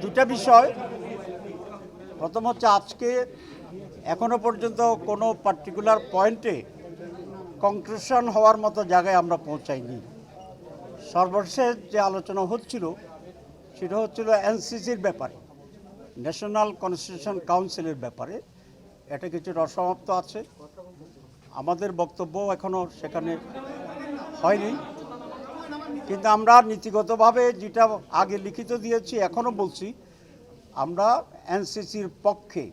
দুটা বিষয়। প্রথম হচ্ছে আজকে এখনো পর্যন্ত কোনো পার্টিকুলার পয়েন্টে কনক্লুশন হওয়ার মতো জায়গায় আমরা পৌঁছাইনি। সর্বশেষ যে আলোচনা হচ্ছিল সেটা হচ্ছিল এনসিসির ব্যাপারে, ন্যাশনাল কনস্টিটিউশন কাউন্সিলের ব্যাপারে। এটা কিছুটা অসমাপ্ত আছে, আমাদের বক্তব্য এখনও সেখানে হয়নি। কিন্তু আমরা নীতিগতভাবে যেটা আগে লিখিত দিয়েছি এখনও বলছি, আমরা এনসিসির পক্ষে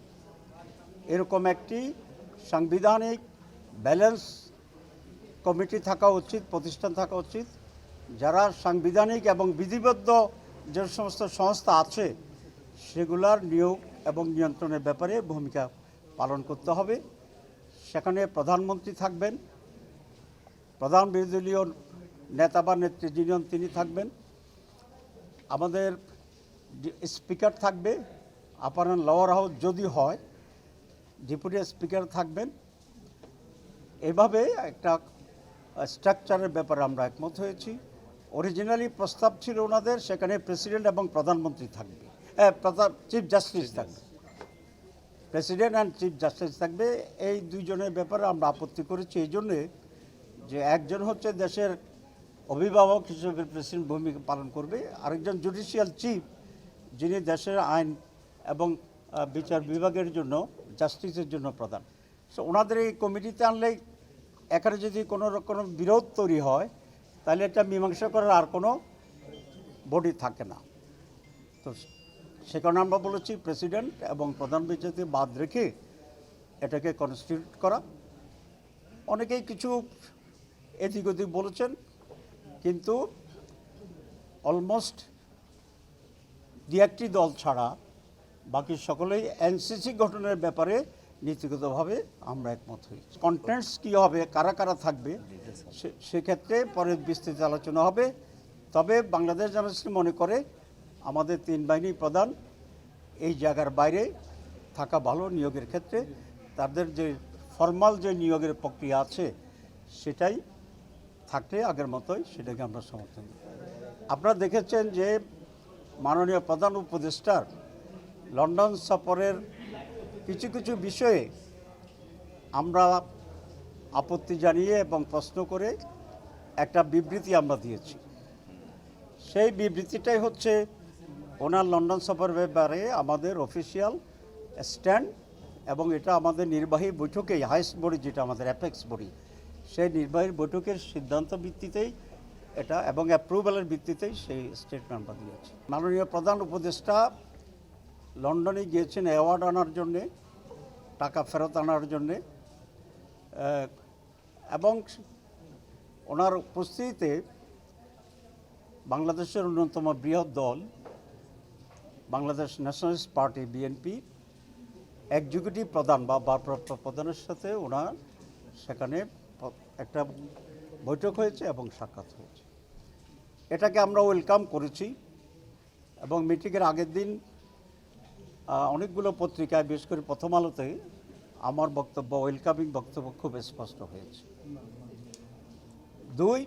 এরকম একটি সাংবিধানিক ব্যালেন্স কমিটি থাকা উচিত, প্রতিষ্ঠান থাকা উচিত, যারা সাংবিধানিক এবং বিধিবদ্ধ যে সমস্ত সংস্থা আছে সেগুলার নিয়োগ এবং নিয়ন্ত্রণের ব্যাপারে ভূমিকা পালন করতে হবে। সেখানে প্রধানমন্ত্রী থাকবেন, প্রধান বিরোধী দলীয় নেতা বা নেত্রী যিনি তিনি থাকবেন, আমাদের স্পিকার থাকবে, আপার অ্যান্ড লোয়ার হাউস যদি হয় ডেপুটি স্পিকার থাকবেন। এভাবে একটা স্ট্রাকচারের ব্যাপারে আমরা একমত হয়েছি। অরিজিনালি প্রস্তাব ছিল ওনাদের, সেখানে প্রেসিডেন্ট এবং প্রধানমন্ত্রী থাকবে, চিফ জাস্টিস থাকবে, প্রেসিডেন্ট অ্যান্ড চিফ জাস্টিস থাকবে। এই দুইজনের ব্যাপারে আমরা আপত্তি করেছি এই জন্যে যে একজন হচ্ছে দেশের অভিভাবক হিসেবে প্রেসিডেন্ট ভূমিকা পালন করবে, আরেকজন জুডিশিয়াল চিফ যিনি দেশের আইন এবং বিচার বিভাগের জন্য, জাস্টিসের জন্য প্রধান। সো ওনাদের এই কমিটিতে আনলেই এখানে যদি কোনো রকম বিরোধ তৈরি হয় তাহলে এটা মীমাংসা করার আর কোনো বডি থাকে না। তো সেখানে আমরা বলেছি প্রেসিডেন্ট এবং প্রধান বিচারপতি বাদ রেখে এটাকে কনস্টিটিউট করা। অনেকেই কিছু এদিক ওদিক বলেছেন, কিন্তু অলমোস্ট দু একটি দল ছাড়া বাকি সকলেই এনসিসি গঠনের ব্যাপারে নীতিগতভাবে আমরা একমত হয়েছি। কন্টেন্টস কী হবে, কারা কারা থাকবে, সেক্ষেত্রে পরে বিস্তৃত আলোচনা হবে। তবে বাংলাদেশ জামায়াত ইসলামী মনে করে আমাদের তিন বাহিনী প্রধান এই জায়গার বাইরে থাকা ভালো নিয়োগের ক্ষেত্রে। তাদের যে ফর্মাল যে নিয়োগের প্রক্রিয়া আছে সেটাই থাকলে আগের মতোই সেটাকে আমরা সমর্থন করি। আপনারা দেখেছেন যে মাননীয় প্রধান উপদেষ্টার লন্ডন সফরের কিছু কিছু বিষয়ে আমরা আপত্তি জানিয়ে এবং প্রশ্ন করে একটা বিবৃতি আমরা দিয়েছি। সেই বিবৃতিটাই হচ্ছে ওনার লন্ডন সফরের ব্যাপারে আমাদের অফিসিয়াল স্ট্যান্ড, এবং এটা আমাদের নির্বাহী বৈঠকেই, হাইস্ট বডি যেটা আমাদের অ্যাপেক্স বডি, সেই নির্বাহী বৈঠকের সিদ্ধান্ত ভিত্তিতেই এটা এবং অ্যাপ্রুভালের ভিত্তিতেই সেই স্টেটমেন্ট আমরা দিয়েছি। মাননীয় প্রধান উপদেষ্টা লন্ডনে গিয়েছেন অ্যাওয়ার্ড আনার জন্যে, টাকা ফেরত আনার জন্যে, এবং ওনার উপস্থিতিতে বাংলাদেশের অন্যতম বৃহৎ দল Bangladesh nationalist party BNP executive প্রধান বা ভারপ্রাপ্ত প্রধানের সাথে ওনার সেখানে একটা বৈঠক হয়েছে এবং সাক্ষাৎ হয়েছে। এটাকে আমরা ওয়েলকাম করেছি, এবং মিটিংয়ের আগের দিন অনেকগুলো পত্রিকায়, বিশেষ করে প্রথম আলোতে আমার বক্তব্য, ওয়েলকামিং বক্তব্য খুব স্পষ্ট হয়েছে। দুই,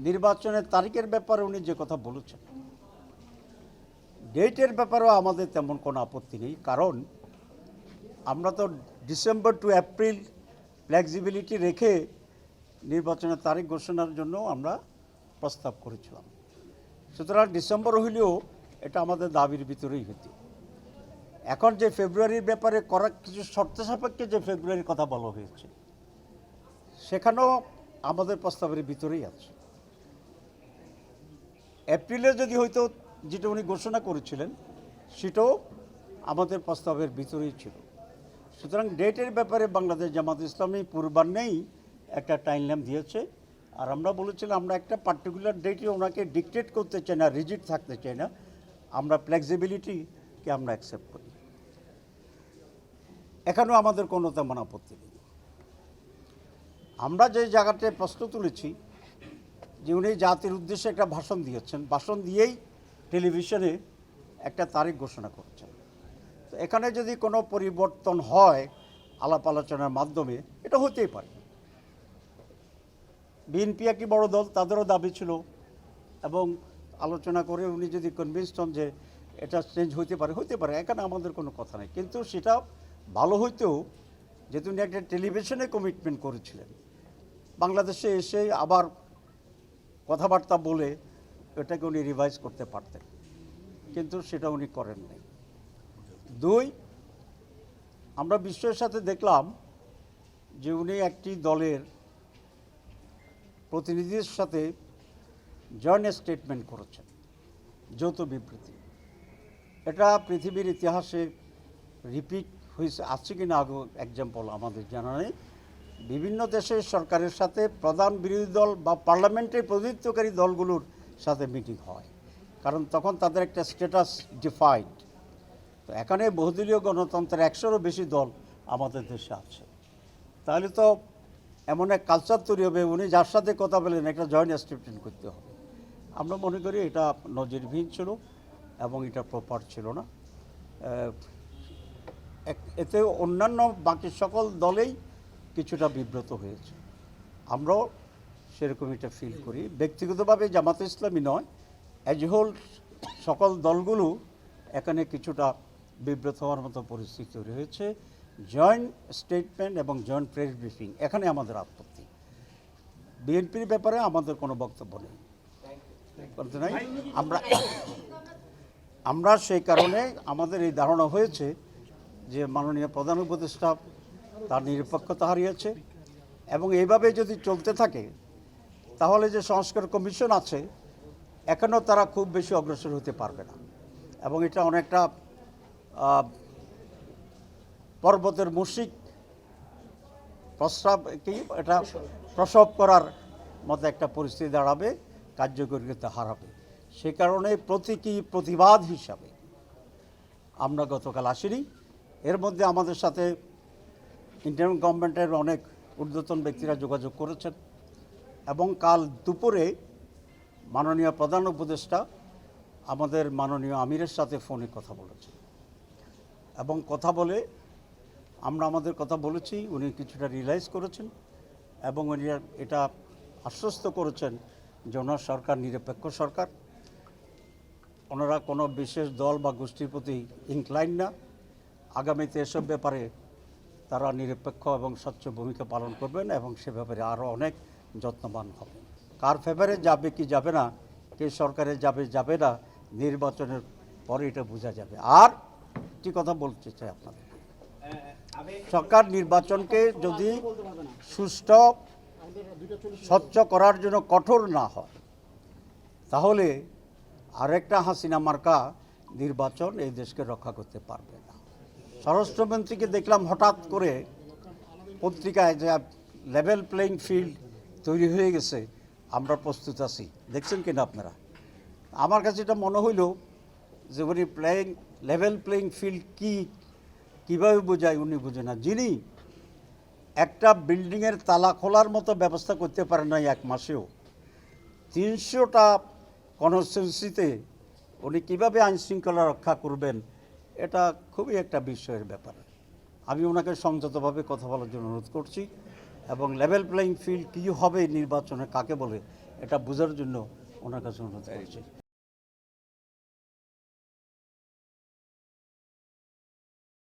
নির্বাচনের তারিখের ব্যাপারে উনি যে কথা বলেছেন, ডেটের ব্যাপারেও আমাদের তেমন কোনো আপত্তি নেই, কারণ আমরা তো ডিসেম্বর টু এপ্রিল ফ্লেক্সিবিলিটি রেখে নির্বাচনের তারিখ ঘোষণার জন্য আমরা প্রস্তাব করেছিলাম। সুতরাং ডিসেম্বর হইলেও এটা আমাদের দাবির ভিতরেই হতো। এখন যে ফেব্রুয়ারির ব্যাপারে করা কিছু শর্ত সাপেক্ষে যে ফেব্রুয়ারির কথা বলা হয়েছে সেখানেও আমাদের প্রস্তাবের ভিতরেই আছে। এপ্রিলে যদি হয়তো যেটা উনি ঘোষণা করেছিলেন সেটাও আমাদের প্রস্তাবের ভিতরেই ছিল। সুতরাং ডেটের ব্যাপারে বাংলাদেশ জামাত ইসলামী পূর্বাহ্নেই একটা টাইমলাইন দিয়েছে, আর আমরা বলেছিলাম আমরা একটা পার্টিকুলার ডেটে ওনাকে ডিকটেট করতে চাই না, রিজিড থাকতে চাই না, আমরা ফ্লেক্সিবিলিটিকে আমরা অ্যাকসেপ্ট করি। এখানেও আমাদের কোনো তেমন আপত্তি নেই। আমরা যে জায়গাটায় প্রশ্ন তুলেছি যে উনি জাতির উদ্দেশ্যে একটা ভাষণ দিয়েছেন, ভাষণ দিয়েই টেলিভিশনে একটা তারিখ ঘোষণা করছেন। তো এখানে যদি কোনো পরিবর্তন হয় আলাপ আলোচনার মাধ্যমে, এটা হতেই পারে। বিএনপি একটি বড় দল, তাদেরও দাবি ছিল, এবং আলোচনা করে উনি যদি কনভিন্সড হন যে এটা চেঞ্জ হতে পারে, এখানে আমাদের কোনো কথা নেই। কিন্তু সেটা ভালো হইতেও যেহেতু উনি একটা টেলিভিশনে কমিটমেন্ট করেছিলেন, বাংলাদেশে এসে আবার কথাবার্তা বলে এটাকে উনি রিভাইজ করতে পারতেন, কিন্তু সেটা উনি করেন নাই। দুই, আমরা বিশ্বের সাথে দেখলাম যে উনি একটি দলের প্রতিনিধির সাথে জয়েন্ট স্টেটমেন্ট করেছেন, যৌথ বিবৃতি। এটা পৃথিবীর ইতিহাসে রিপিট হয়েছে, আছে কিনা আগে এক্সাম্পল আমাদের জানা নেই। বিভিন্ন দেশের সরকারের সাথে প্রধান বিরোধী দল বা পার্লামেন্টের প্রতিনিধিত্বকারী দলগুলোর সাথে মিটিং হয়, কারণ তখন তাদের একটা স্ট্যাটাস ডিফাইন্ড। তো এখানে বহুদলীয় গণতন্ত্রের 100-এরও বেশি দল আমাদের দেশে আছে, তাহলে তো এমন এক কালচার তৈরি হবে, উনি যার সাথে কথা বলেন একটা জয়েন্ট স্টেটমেন্ট করতে হবে। আমরা মনে করি এটা নজিরবিহীন ছিল এবং এটা প্রপার ছিল না। এতে অন্যান্য বাকি সকল দলেই কিছুটা বিব্রত হয়েছে, আমরাও সেরকম এটা ফিল করি। ব্যক্তিগতভাবে জামাতে ইসলামী নয়, অ্যাজ হোল সকল দলগুলো এখানে কিছুটা বিব্রত হওয়ার মতো পরিস্থিতি তৈরি হয়েছে। জয়েন্ট স্টেটমেন্ট এবং জয়েন্ট প্রেস ব্রিফিং, এখানে আমাদের আপত্তি। বিএনপির ব্যাপারে আমাদের কোনো বক্তব্য নেই, আমরা সেই কারণে আমাদের এই ধারণা হয়েছে যে মাননীয় প্রধান উপদেষ্টা তার নিরপেক্ষতা হারিয়েছে, এবং এইভাবে যদি চলতে থাকে তাহলে যে সংস্কার কমিশন আছে এখনও তারা খুব বেশি অগ্রসর হতে পারবে না, এবং এটা অনেকটা পর্বতের মুশিক এটা প্রসব করার মতো একটা পরিস্থিতি দাঁড়াবে, কার্যকরিতা হারাবে। সে কারণে প্রতীকী প্রতিবাদ হিসাবে আমরা গতকাল আসিনি। এর মধ্যে আমাদের সাথে ইন্টারিম গভর্নমেন্টের অনেক ঊর্ধ্বতন ব্যক্তিরা যোগাযোগ করেছেন, এবং কাল দুপুরে মাননীয় প্রধান উপদেষ্টা আমাদের মাননীয় আমিরের সাথে ফোনে কথা বলেছেন, এবং কথা বলে আমরা আমাদের কথা বলেছি, উনি কিছুটা রিয়েলাইজ করেছেন, এবং উনি এটা আশ্বস্ত করেছেন যে ওনার সরকার নিরপেক্ষ সরকার, ওনারা কোনো বিশেষ দল বা গোষ্ঠীর প্রতি ইনক্লাইন না। আগামীতে এসব ব্যাপারে তারা নিরপেক্ষ এবং স্বচ্ছ ভূমিকা পালন করবেন, এবং সে ব্যাপারে আরও অনেক যত্নবান হবেন। কার ফেভারে যাবে কি যাবে না, কে সরকারে যাবে যাবে না, নির্বাচনের পরে এটা বোঝা যাবে। আর একটি কথা বলতে চাই আপনাদের, সরকার নির্বাচনকে যদি সুষ্ঠু স্বচ্ছ করার জন্য কঠোর না হয়, তাহলে আরেকটা হাসিনা মার্কা নির্বাচন এই দেশকে রক্ষা করতে পারবে না। স্বরাষ্ট্রমন্ত্রীকে দেখলাম হঠাৎ করে পত্রিকায় যে লেভেল প্লেইং ফিল্ড তৈরি হয়ে গেছে, আমরা প্রস্তুত আছি, দেখছেন কিনা আপনারা? আমার কাছে এটা মনে হইল যে উনি লেভেল প্লেইং ফিল্ড কীভাবে বোঝায় উনি বুঝে না। যিনি একটা বিল্ডিংয়ের তালা খোলার মতো ব্যবস্থা করতে পারেন না এক মাসেও, 300টা কনস্টিটিউয়েন্সিতে উনি কীভাবে আইনশৃঙ্খলা রক্ষা করবেন, এটা খুবই একটা বিস্ময়ের ব্যাপার। আমি ওনাকে সংযতভাবে কথা বলার জন্য অনুরোধ করছি, এবং লেভেল প্লেইং ফিল্ড কী হবে নির্বাচনে কাকে বলে এটা বোঝার জন্য ওনার কাছে অনুরোধ করছি।